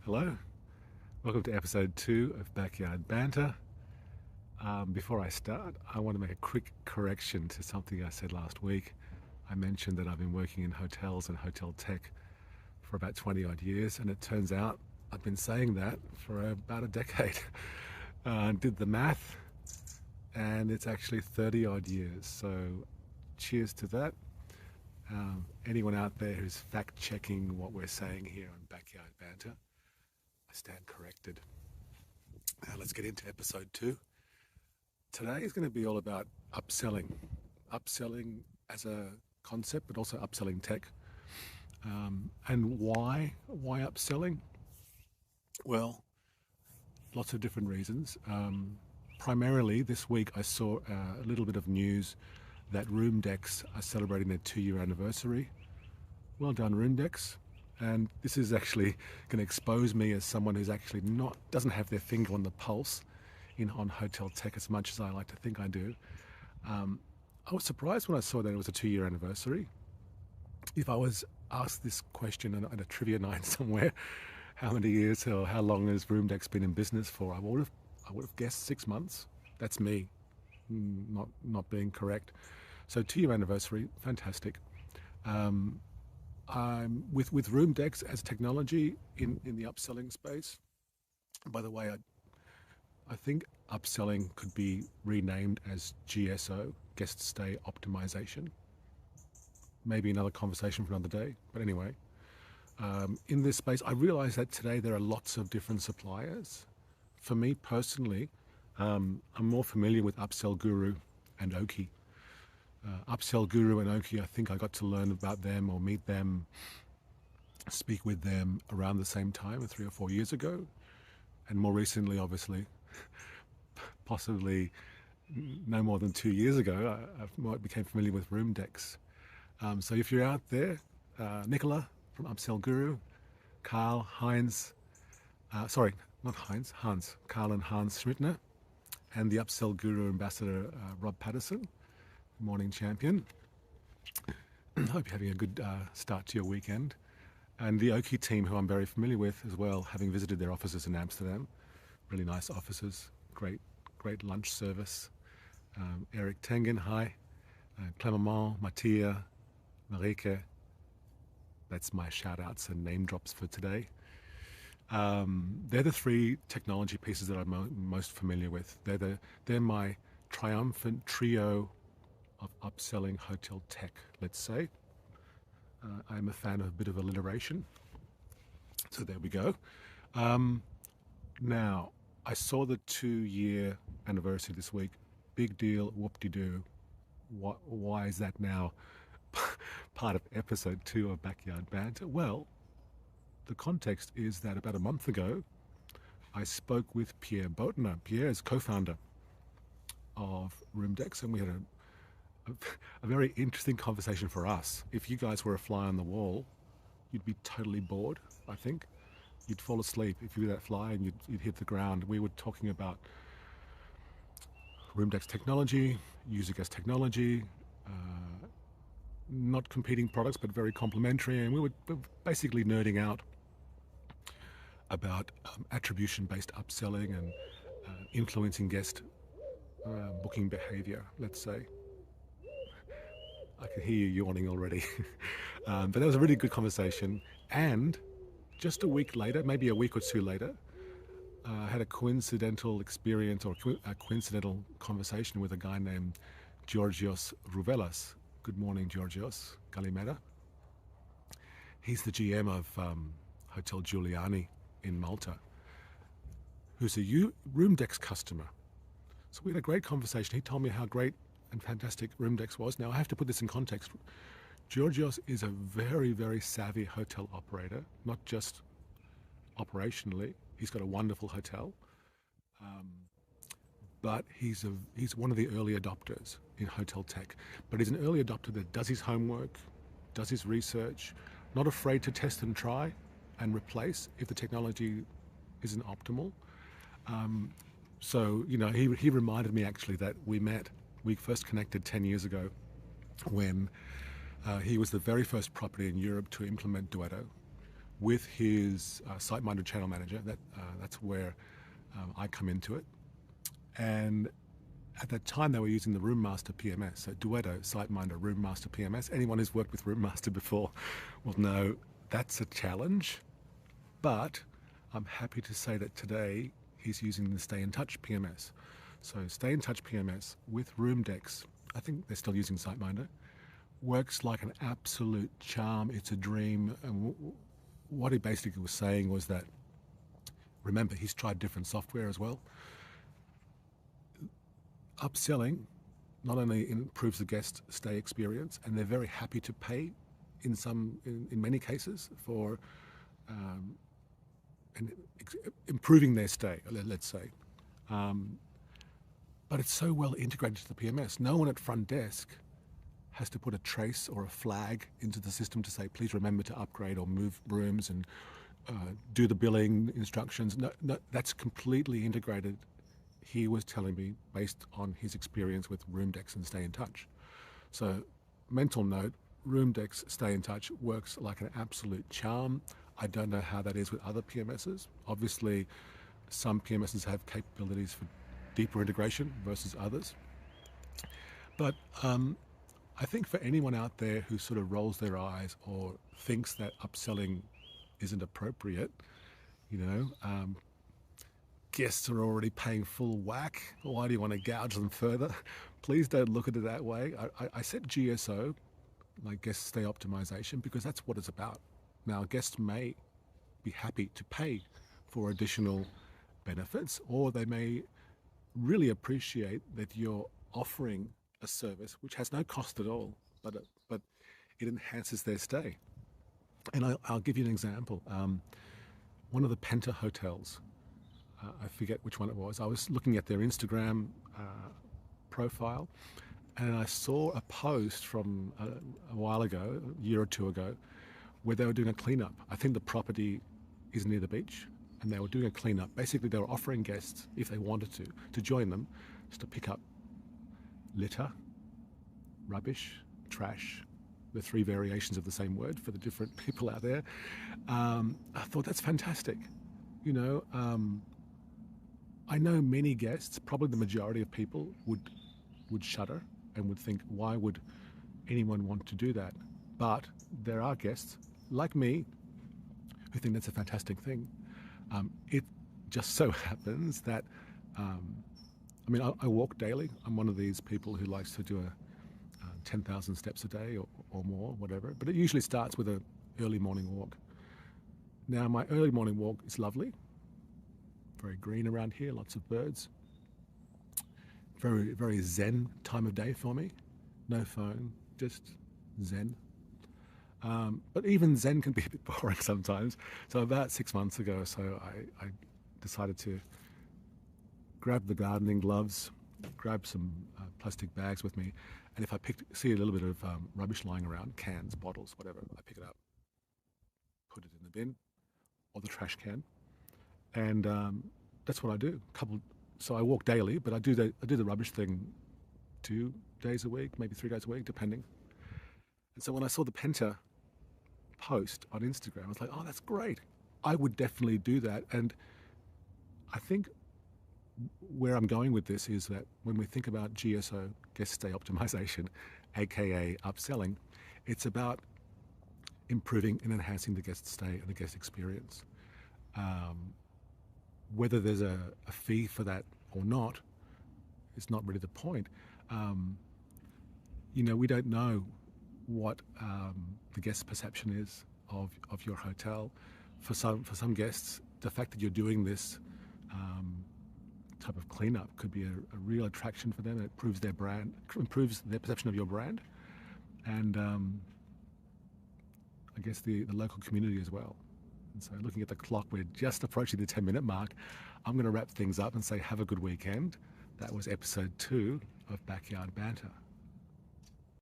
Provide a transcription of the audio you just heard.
Hello, welcome to episode 2 of Backyard Banter. Before I start, I want to make a quick correction to something I said last week. I mentioned that I've been working in hotels and hotel tech for about 20 odd years, and it turns out I've been saying that for about a decade. Did the math, and it's actually 30 odd years. So cheers to that. Anyone out there who's fact checking what we're saying here on Backyard Banter, I stand corrected. Now let's get into episode 2. Today is going to be all about upselling. Upselling as a concept, but also upselling tech. And why upselling? Well, lots of different reasons. Primarily this week I saw a little bit of news that ROOMDEX are celebrating their 2-year anniversary. Well done, ROOMDEX. And this is actually going to expose me as someone who's actually doesn't have their finger on the pulse on hotel tech as much as I like to think I do. I was surprised when I saw that it was a 2-year anniversary. If I was asked this question at a trivia night somewhere, how many years or how long has ROOMDEX been in business for, I would have guessed 6 months. That's me, not being correct. So 2-year anniversary, fantastic. I'm with ROOMDEX as technology in the upselling space. By the way, I think upselling could be renamed as GSO, guest stay optimization. Maybe another conversation for another day. But anyway, in this space, I realize that today there are lots of different suppliers. For me personally, I'm more familiar with UpsellGuru and Oaky. UpsellGuru and Oaky, I think I got to learn about them or meet them, speak with them around the same time, 3 or 4 years ago. And more recently, obviously, possibly no more than 2 years ago, I became familiar with ROOMDEX. So if you're out there, Nicola from UpsellGuru, Carl, Heinz, sorry, not Heinz, Hans, Carl and Hans Schmidtner, and the UpsellGuru ambassador, Rob Patterson. Good morning, champion. Hope you're having a good start to your weekend. And the Oaky team, who I'm very familiar with as well, having visited their offices in Amsterdam. Really nice offices, great lunch service. Eric Tengen, hi. Clement, Mattia, Marike. That's my shout outs and name drops for today. They're the 3 technology pieces that I'm most familiar with. They're my triumphant trio of upselling hotel tech, let's say. I'm a fan of a bit of alliteration. So there we go. Now, I saw the 2-year anniversary this week. Big deal, whoop-de-doo. Why is that now part of episode 2 of Backyard Banter? Well, the context is that about a month ago, I spoke with Pierre Boutner. Pierre is co-founder of ROOMDEX, and we had a very interesting conversation for us. If you guys were a fly on the wall, you'd be totally bored, I think. You'd fall asleep if you were that fly and you'd hit the ground. We were talking about ROOMDEX technology, user guest technology, not competing products, but very complementary. And we were basically nerding out about attribution-based upselling and influencing guest booking behavior, let's say. I can hear you yawning already. But that was a really good conversation. And just a week later, maybe a week or 2 later, I had a coincidental experience or a coincidental conversation with a guy named Georgios Rouvelas. Good morning, Georgios. Kalimera. He's the GM of Hotel Giuliani in Malta, who's a ROOMDEX customer. So we had a great conversation. He told me how great and fantastic ROOMDEX was. Now, I have to put this in context. Georgios is a very, very savvy hotel operator, not just operationally. He's got a wonderful hotel, but he's one of the early adopters in hotel tech. But he's an early adopter that does his homework, does his research, not afraid to test and try and replace if the technology isn't optimal. So, you know, he reminded me actually that we first connected 10 years ago when he was the very first property in Europe to implement Duetto. with his SiteMinder channel manager. That's where I come into it. And at that time, they were using the RoomMaster PMS, so Duetto, SiteMinder, RoomMaster PMS. Anyone who's worked with RoomMaster before will know that's a challenge. But I'm happy to say that today he's using the Stay in Touch PMS. So Stay in Touch PMS with ROOMDEX, I think they're still using SiteMinder, works like an absolute charm. It's a dream. And what he basically was saying was that, remember, he's tried different software as well. Upselling not only improves the guest stay experience, and they're very happy to pay in many cases for improving their stay, let's say. But it's so well integrated to the PMS. No one at front desk has to put a trace or a flag into the system to say, please remember to upgrade or move rooms and do the billing instructions. No, that's completely integrated. He was telling me based on his experience with ROOMDEX and Stay in Touch. So, mental note, ROOMDEX Stay in Touch works like an absolute charm. I don't know how that is with other PMSs. Obviously, some PMSs have capabilities for deeper integration versus others. But I think for anyone out there who sort of rolls their eyes or thinks that upselling isn't appropriate, guests are already paying full whack. Why do you want to gouge them further? Please don't look at it that way. I set GSO, like guest stay optimization, because that's what it's about. Now, guests may be happy to pay for additional benefits, or they may really appreciate that you're offering a service which has no cost at all, but it enhances their stay. And I'll give you an example. One of the Penta hotels, I forget which one it was. I was looking at their Instagram profile, and I saw a post from a while ago, a year or two ago, where they were doing a cleanup. I think the property is near the beach, and they were doing a cleanup. Basically, they were offering guests, if they wanted to join them, just to pick up litter, rubbish, trash, the three variations of the same word for the different people out there. I thought that's fantastic. I know many guests, probably the majority of people, would shudder and would think, why would anyone want to do that? But there are guests, like me, who think that's a fantastic thing. It just so happens that, I walk daily. I'm one of these people who likes to do 10,000 steps a day or more, whatever. But it usually starts with an early morning walk. Now, my early morning walk is lovely. Very green around here, lots of birds. Very, very zen time of day for me. No phone, just zen. But even zen can be a bit boring sometimes. So about 6 months ago or so, I decided to grab the gardening gloves, grab some plastic bags with me, and if I see a little bit of rubbish lying around, cans, bottles, whatever, I pick it up, put it in the bin or the trash can. And that's what I do. So I walk daily, but I do the rubbish thing 2 days a week, maybe 3 days a week, depending. And so when I saw the Penta post on Instagram, I was like, oh, that's great. I would definitely do that. And I think where I'm going with this is that when we think about GSO, guest stay optimization, aka upselling, it's about improving and enhancing the guest stay and the guest experience. Whether there's a fee for that or not, it's not really the point. We don't know what the guest perception is of your hotel. For some guests, the fact that you're doing this type of cleanup could be a real attraction for them. It improves their brand, improves their perception of your brand, and I guess the local community as well. And so looking at the clock, we're just approaching the 10-minute mark. I'm going to wrap things up and say have a good weekend. That was episode 2 of Backyard Banter.